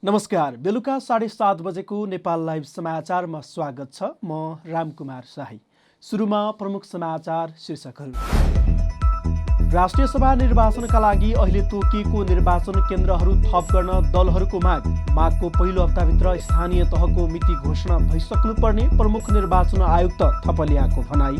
नमस्कार। बेलुका 7:30 बजेको नेपाल लाइभ समाचारमा स्वागत छ। म रामकुमार शाही। सुरुमा प्रमुख समाचार शीर्षकहरू। राष्ट्रिय सभा निर्वाचनका लागि अहिले तोकिएको निर्वाचन केन्द्रहरू थप गर्न दलहरूको मागको पहिलो हप्ताभित्र स्थानीय तहको मिति घोषणा भइसक्नुपर्ने प्रमुख निर्वाचन आयुक्त थपलियाको भनाई।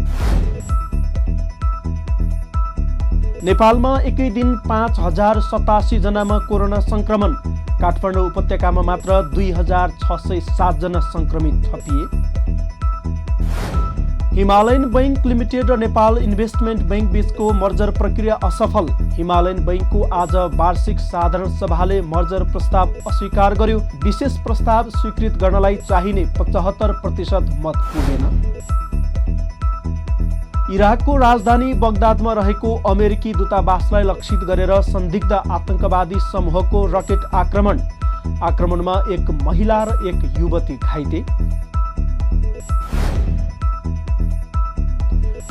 नेपालमा एकै दिन 5087 जनामा कोरोना संक्रमण। काठमाडौँ उपत्यकामा मात्र 2607 जना संक्रमित थपिए। हिमालयन बैंक लिमिटेड र नेपाल इन्भेस्टमेन्ट बैंक बीचको मर्जर प्रक्रिया असफल। हिमालयन बैंकको आज वार्षिक साधारण सभाले मर्जर प्रस्ताव अस्वीकार गर्यो। विशेष प्रस्ताव स्वीकृत गर्नलाई चाहिने 75% मत पुगेन। इराकको राजधानी बगदादमा रहेको अमेरिकी दूतावासलाई लक्षित गरेर संदिग्ध आतंकवादी समूहको रकेट आक्रमण। आक्रमणमा एक महिला र एक युवती घाइते।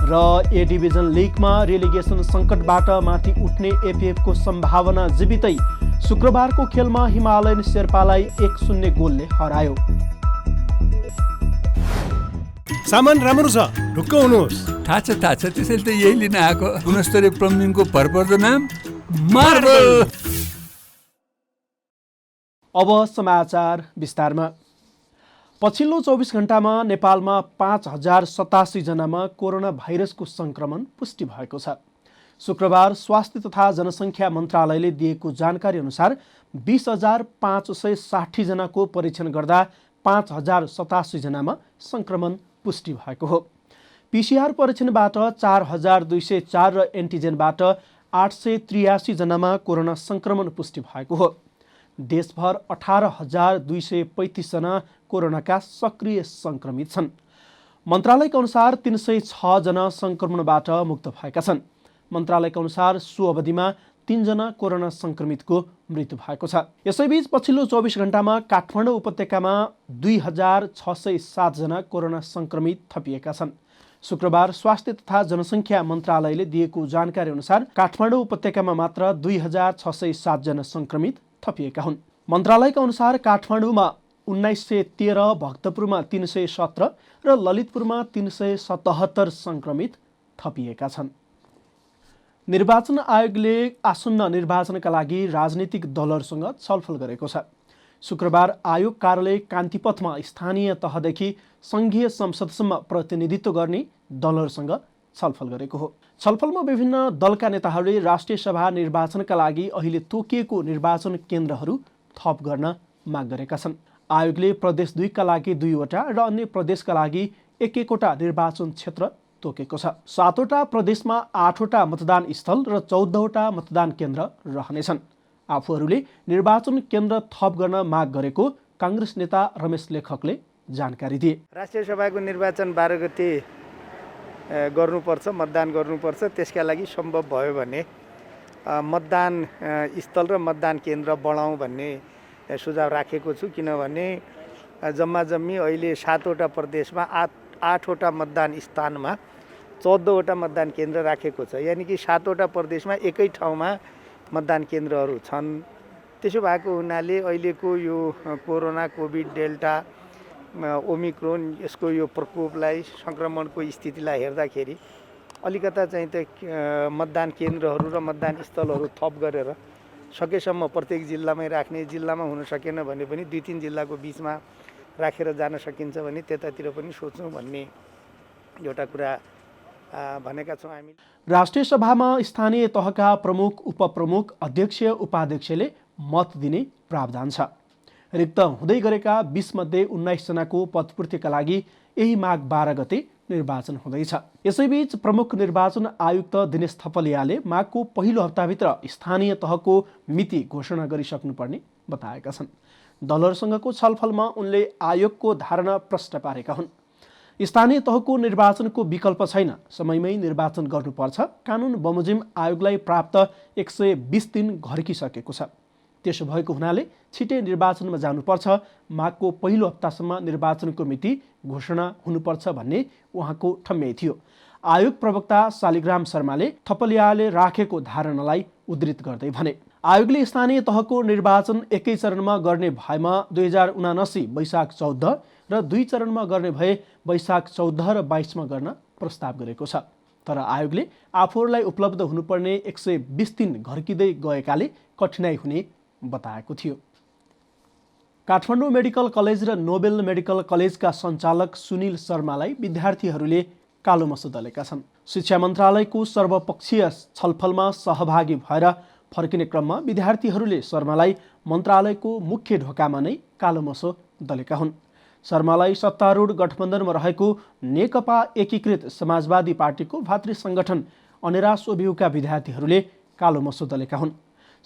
र ए डिभिजन लिगमा रेलिगेसन सङ्कटबाट माथि उठ्ने एफएफको सम्भावना जीवितै। शुक्रबारको खेलमा हिमालयन शेर्पालाई 1-0 गोलले हरायो। सामान राम्रो छ, ढुक्क हुनुहोस्। थाहा छ त्यसैले त यही लिन आएको। गुणस्तरीय प्लम्बिङको भरपर्दो नाम मार्बल। अब समाचार विस्तारमा। पछिल्लो 24 घण्टामा नेपालमा 5087 जनामा कोरोना भाइरसको संक्रमण पुष्टि भएको छ। शुक्रबार स्वास्थ्य तथा जनसङ्ख्या मन्त्रालयले दिएको जानकारी अनुसार 20,560 जनाको परीक्षण गर्दा 5087 जनामा संक्रमण पुष्टि भएको हो। पीसीआर परीक्षणबाट 4204 र एन्टिजेनबाट 883 जनामा कोरोना संक्रमण पुष्टि भएको हो। देशभर 18,235 जना कोरोनाका सक्रिय संक्रमित छन्। मन्त्रालयका अनुसार 306 जना संक्रमणबाट मुक्त भएका छन्। मन्त्रालयका अनुसार सो अवधिमा 3 जना कोरोना संक्रमितको मृत्यु भएको छ। यसैबीच पछिल्लो 24 घण्टामा काठमाडौँ उपत्यकामा 2607 जना कोरोना संक्रमित थपिएका छन्। शुक्रबार स्वास्थ्य तथा जनसङ्ख्या मन्त्रालयले दिएको जानकारी अनुसार काठमाडौँ उपत्यकामा मात्र 2607 जना संक्रमित थपिएका हुन्। मन्त्रालयका अनुसार काठमाडौँमा 1913, भक्तपुरमा 317 र ललितपुरमा 377 संक्रमित थपिएका छन्। निर्वाचन आयोगले आसन्न निर्वाचनका लागि राजनीतिक दलहरूसँग छलफल गरेको छ। शुक्रबार आयोग कार्यालय कान्तिपथमा स्थानीय तहदेखि सङ्घीय संसदसम्म प्रतिनिधित्व गर्ने दलहरूसँग छलफल गरेको हो। छलफलमा विभिन्न दलका नेताहरूले राष्ट्रिय सभा निर्वाचनका लागि अहिले तोकिएको निर्वाचन केन्द्रहरू थप गर्न माग गरेका छन्। आयोगले प्रदेश 2 का लागि 2वटा र अन्य प्रदेशका लागि 1-1वटा निर्वाचन क्षेत्र तोकेको छ। 7वटा प्रदेशमा 8वटा मतदान स्थल र 14वटा मतदान केन्द्र रहनेछन्। आफूहरूले निर्वाचन केन्द्र थप गर्न माग गरेको काङ्ग्रेस नेता रमेश लेखकले जानकारी दिए। राष्ट्रिय सभाको निर्वाचन 12 गते गर्नुपर्छ, मतदान गर्नुपर्छ। त्यसका लागि सम्भव भयो भने मतदान स्थल र मतदान केन्द्र बढाउँ भन्ने सुझाव राखेको छु। किनभने जम्मी अहिले 7वटा प्रदेशमा 8वटा मतदान स्थानमा 14वटा मतदान केन्द्र राखेको छ। यानि कि 7वटा प्रदेशमा एकै ठाउँमा मतदान केन्द्रहरू छन्। त्यसो भएको हुनाले अहिलेको यो कोरोना, कोभिड, डेल्टा, ओमिक्रोन यसको यो प्रकोपलाई, सङ्क्रमणको स्थितिलाई हेर्दाखेरि अलिकता चाहिँ त मतदान केन्द्रहरू र मतदान स्थलहरू थप गरेर सकेसम्म प्रत्येक जिल्लामै राख्ने, जिल्लामा हुन सकेन भने पनि 2-3 जिल्लाको बिचमा राखेर जान सकिन्छ भने त्यतातिर पनि सोच्छौँ भन्ने एउटा कुरा भनेका छौँ हामी। राष्ट्रिय सभामा स्थानीय तहका प्रमुख, उपप्रमुख, अध्यक्ष, उपाध्यक्षले मत दिने प्रावधान छ। रिक्त हुँदै गरेका 20 मध्ये 19 जनाको पदपूर्तिका लागि यही माघ 12 गते निर्वाचन हुँदैछ। यसैबीच प्रमुख निर्वाचन आयुक्त दिनेश थपलियाले माघको पहिलो हप्ताभित्र स्थानीय तहको मिति घोषणा गरिसक्नुपर्ने बताएका छन्। दलहरूसँगको छलफलमा उनले आयोगको धारणा प्रश्न पारेका हुन्। स्थानीय तहको निर्वाचनको विकल्प छैन, समयमै निर्वाचन गर्नुपर्छ। कानुन बमोजिम आयोगलाई प्राप्त 120 दिन घर्किसकेको छ। त्यसो भएको हुनाले छिटै निर्वाचनमा जानुपर्छ। माघको पहिलो हप्तासम्म निर्वाचनको मिति घोषणा हुनुपर्छ भन्ने उहाँको ठम्याइ थियो। आयोग प्रवक्ता शालिग्राम शर्माले थपलियाले राखेको धारणालाई उद्धृत गर्दै भने, आयोगले स्थानीय तहको निर्वाचन एकै चरणमा गर्ने भएमा 2079 वैशाख 14 र 2 चरणमा गर्ने भए वैशाख 14 र 22 गर्न प्रस्ताव गरेको छ। तर आयोगले आफूहरूलाई उपलब्ध हुनुपर्ने 120 दिन घर्किँदै गएकाले कठिनाई हुने बताएको थियो। काठमाडौँ मेडिकल कलेज र नोबेल मेडिकल कलेजका सञ्चालक सुनिल शर्मालाई विद्यार्थीहरूले कालो मसो दलेका छन्। शिक्षा मन्त्रालयको सर्वपक्षीय छलफलमा सहभागी भएर फर्किने क्रममा विद्यार्थीहरूले शर्मालाई मन्त्रालयको मुख्य ढोकामा नै कालो मसो दलेका हुन्। शर्मालाई सत्तारूढ गठबन्धनमा रहेको नेकपा एकीकृत समाजवादी पार्टीको भातृ सङ्गठन अनेरा सोभियुका विद्यार्थीहरूले कालो मसो दलेका हुन्।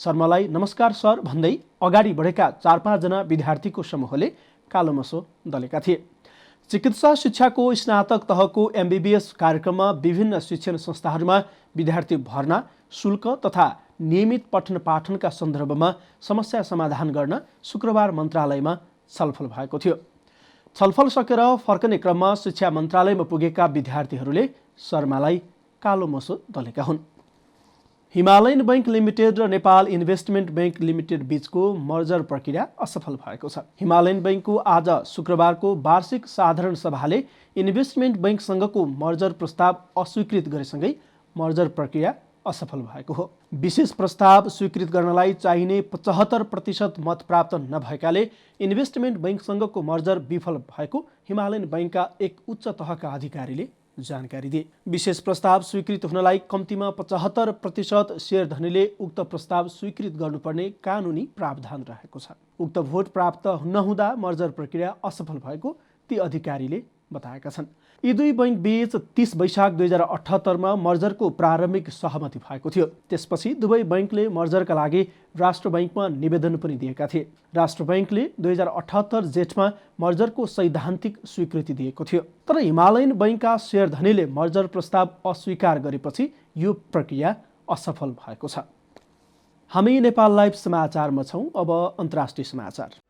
शर्मालाई नमस्कार सर भन्दै अगाडि बढेका 4-5 जना विद्यार्थीको समूहले कालो मसो दलेका थिए। चिकित्सा शिक्षाको स्नातक तहको MBBS कार्यक्रममा विभिन्न शिक्षण संस्थाहरूमा विद्यार्थी भर्ना, शुल्क तथा नियमित पठन पाठनका सन्दर्भमा समस्या समाधान गर्न शुक्रबार मन्त्रालयमा छलफल भएको थियो। छलफल सकेर फर्कने क्रममा शिक्षा मन्त्रालयमा पुगेका विद्यार्थीहरूले शर्मालाई कालो मसो दलेका हुन्। हिमालयन बैंक लिमिटेड र नेपाल इन्भेस्टमेन्ट बैंक लिमिटेड बीचको मर्जर प्रक्रिया असफल भएको छ। हिमालयन बैंकको आज शुक्रबारको वार्षिक साधारण सभाले इन्भेस्टमेन्ट बैंकसँगको मर्जर प्रस्ताव अस्वीकृत गरेसँगै मर्जर प्रक्रिया असफल भएको हो। विशेष प्रस्ताव स्वीकृत गर्नलाई चाहिने 75% मत प्राप्त नभएकाले इन्भेस्टमेन्ट बैंकसँगको मर्जर विफल भएको हिमालयन बैंकका एक उच्च तहका अधिकारीले जानकारी दिए। विशेष प्रस्ताव स्वीकृत हुनलाई कम्तीमा 75% शेयर धनीले उक्त प्रस्ताव स्वीकृत गर्नुपर्ने कानुनी प्रावधान रहेको छ। उक्त भोट प्राप्त नहुँदा मर्जर प्रक्रिया असफल भएको ती अधिकारीले बताएका छन्। यी दुई बैंक बीच 30 वैशाख 2078 मर्जरको प्रारम्भिक सहमति भएको थियो। त्यसपछि दुवै बैंकले मर्जरका लागि राष्ट्र बैंकमा निवेदन पनि दिएका थिए। राष्ट्र बैंकले 2078 जेठमा मर्जरको सैद्धान्तिक स्वीकृति दिएको थियो। तर हिमालयन बैंकका शेयर धनीले मर्जर प्रस्ताव अस्वीकार गरेपछि यो प्रक्रिया असफल भएको छ। हामी नेपाल लाइभ समाचारमा छौँ। अब अन्तर्राष्ट्रिय समाचार।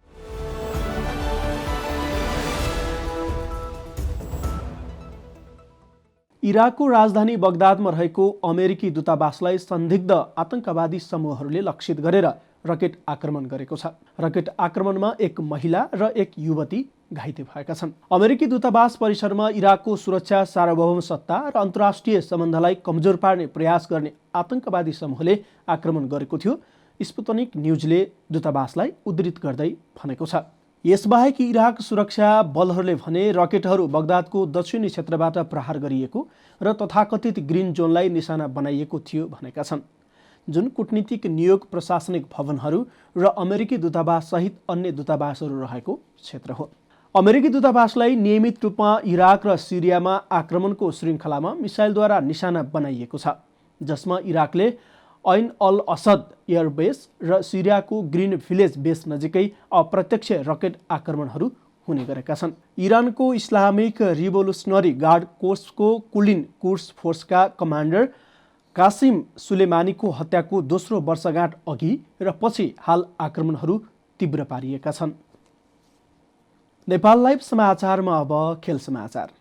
इराकको राजधानी बगदादमा रहेको अमेरिकी दूतावासलाई संदिग्ध आतंकवादी समूहहरूले लक्षित गरेर रकेट आक्रमण गरेको छ। रकेट आक्रमणमा एक महिला र एक युवती घाइते भएका छन्। अमेरिकी दूतावास परिसरमा इराकको सुरक्षा, सार्वभौम सत्ता र अन्तर्राष्ट्रिय सम्बन्धलाई कमजोर पार्ने प्रयास गर्ने आतंकवादी समूहले आक्रमण गरेको थियो, स्पुतनिक न्युजले दूतावासलाई उद्धृत गर्दै भनेको छ। यसबाहेक इराक सुरक्षा बलहरूले भने रकेटहरू बगदादको दक्षिणी क्षेत्रबाट प्रहार गरिएको र तथाकथित ग्रिन जोनलाई निशाना बनाइएको थियो भनेका छन्, जुन कूटनीतिक नियोग, प्रशासनिक भवनहरू र अमेरिकी दूतावास सहित अन्य दूतावासहरू रहेको क्षेत्र हो। अमेरिकी दूतावासलाई नियमित रूपमा इराक र सिरियामा आक्रमणको श्रृङ्खलामा मिसाइलद्वारा निशाना बनाइएको छ, जसमा इराकले ऐन अल असद एयरबेस र सिरियाको ग्रिन भिलेज बेस नजिकै अप्रत्यक्ष रकेट आक्रमणहरू हुने गरेका छन्। इरानको Islamic revolutionary guard कोर्सको कुलिन कुर्स फोर्सका commander Qasim सुलेमानीको हत्याको दोस्रो वर्षगाँठ अघि र पछि हाल आक्रमणहरू तीव्र पारिएका छन्। नेपाल लाइभ समाचारमा अब खेल समाचार।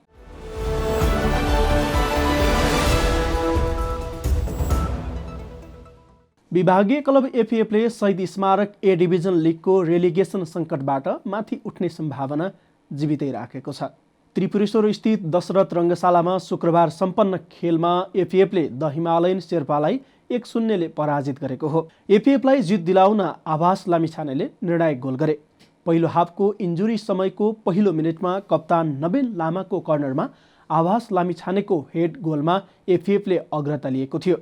विभागीय क्लब एफएफले शहीद स्मारक ए डिभिजन लिगको रेलिगेसन सङ्कटबाट माथि उठ्ने सम्भावना जीवितै राखेको छ। त्रिपुरेश्वर स्थित दशरथ रङ्गशालामा शुक्रबार सम्पन्न खेलमा एफएफले द हिमालयन शेर्पालाई 1-0ले पराजित गरेको हो। एफएफलाई जित दिलाउन आभास लामिछानेले निर्णायक गोल गरे। पहिलो हाफको इन्जुरी समयको पहिलो मिनेटमा कप्तान नवीन लामाको कर्नरमा आभास लामिछानेको हेड गोलमा एफएफले अग्रता लिएको थियो।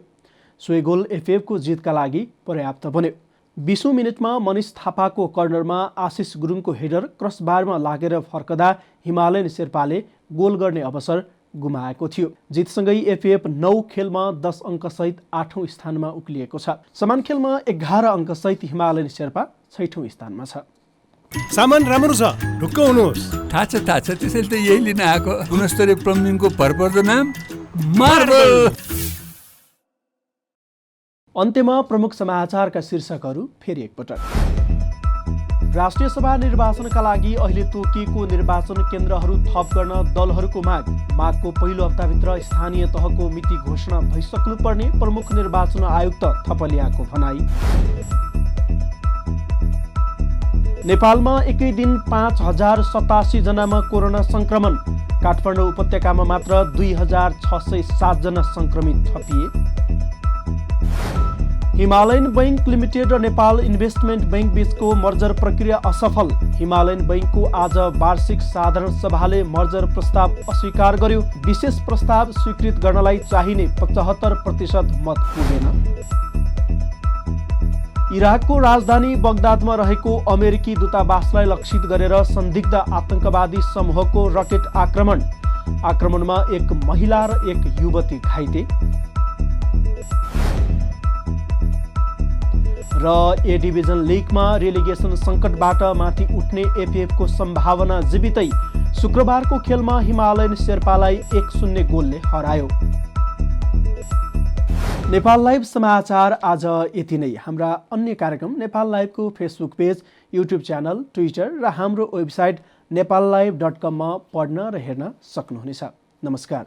सोही गोल एफएफको जितका लागि पर्याप्त बन्यो। 20औं मिनेटमा मनिष थापाको कर्नरमा आशिष गुरुङको हेडर क्रसबारमा लागेर फर्कदा हिमालयन शेर्पाले गोल गर्ने अवसर गुमाएको थियो। जितसँगै एफएफ 9 खेलमा 10 अङ्कसहित 8औं स्थानमा उक्लिएको छ। समान खेलमा 11 अङ्कसहित हिमालयन शेर्पा 6औं स्थानमा छ। सामान राम्रो छ, ढुक्क हुनुहोस्। थाहा छ, त्यसैले त यही लिन आएको। गुणस्तरीय प्लम्बिङको भरपर्दो नाम मार्बल। अन्त्यमा प्रमुख समाचारका शीर्षकहरू फेरि एकपटक। राष्ट्रिय सभा निर्वाचनका लागि अहिले तोकिएको निर्वाचन केन्द्रहरू थप गर्न दलहरूको मागको पहिलो हप्ताभित्र स्थानीय तहको मिति घोषणा भइसक्नुपर्ने प्रमुख निर्वाचन आयुक्त थपलियाको भनाई। नेपालमा एकै दिन 5087 जनामा कोरोना संक्रमण। काठमाडौँ उपत्यकामा मात्र 2607 जना संक्रमित थपिए। हिमालयन बैंक लिमिटेड र नेपाल इन्भेस्टमेन्ट बैंक बीचको मर्जर प्रक्रिया असफल। हिमालयन बैंकको आज वार्षिक साधारण सभाले मर्जर प्रस्ताव अस्वीकार गर्यो। विशेष प्रस्ताव स्वीकृत गर्नलाई चाहिने 75% मत पुगेन। इराकको राजधानी बगदादमा रहेको अमेरिकी दूतावासलाई लक्षित गरेर संदिग्ध आतंकवादी समूहको रकेट आक्रमण। आक्रमणमा एक महिला र एक युवती घाइते। र ए डिभिजन लिगमा रेलिगेसन सङ्कटबाट माथि उठ्ने एपिएफको सम्भावना जीवितै। शुक्रबारको खेलमा हिमालयन शेर्पालाई 1-0 गोलले हरायो। नेपाल लाइभ समाचार आज यति नै। हाम्रा अन्य कार्यक्रम नेपाल लाइभको Facebook page, YouTube channel, Twitter र हाम्रो वेबसाइट nepalllive.com मा पढ्न र हेर्न सक्नुहुनेछ। नमस्कार।